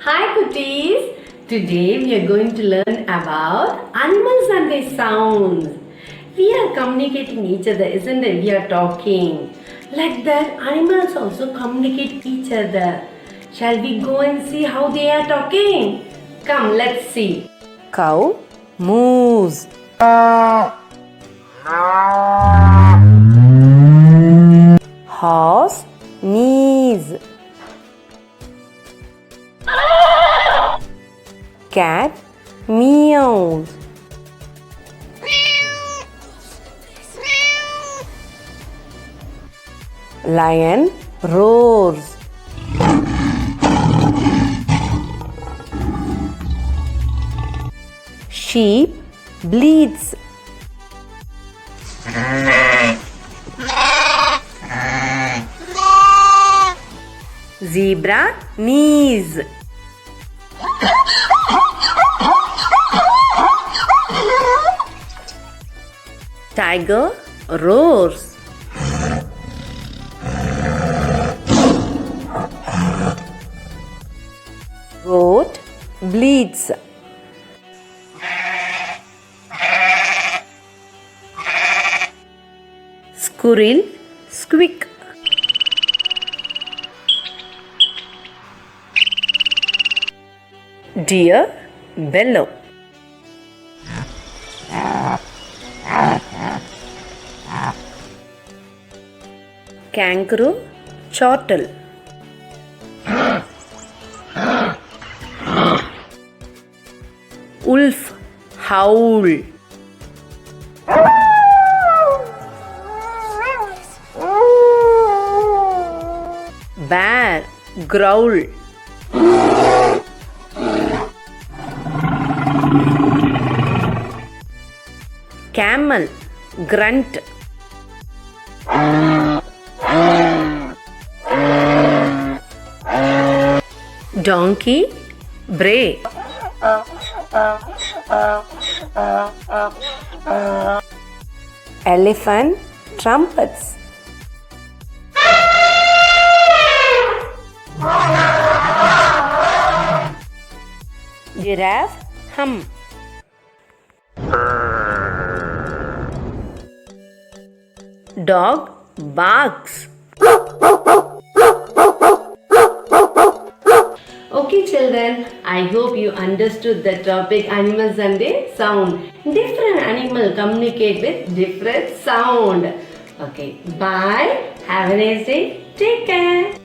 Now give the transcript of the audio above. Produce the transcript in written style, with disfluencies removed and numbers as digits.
Hi cuties! Today we are going to learn about animals and their sounds. We are communicating each other, isn't it? We are talking. Like that, animals also communicate each other. Shall we go and see how they are talking? Come, let's see. Cow moves. Horse knees. Cat meows. Lion roars. Sheep bleats. Zebra knees. Tiger roars. Goat bleats. Squirrel squeak. Deer bellow. Kangaroo chortle. Wolf howl. Bear growl. Camel grunt. Donkey bray. Elephant trumpets. Giraffe hum. Dog barks. Okay children, I hope you understood the topic animals and their sound. Different animals communicate with different sound. Okay, bye. Have a nice day. Take care.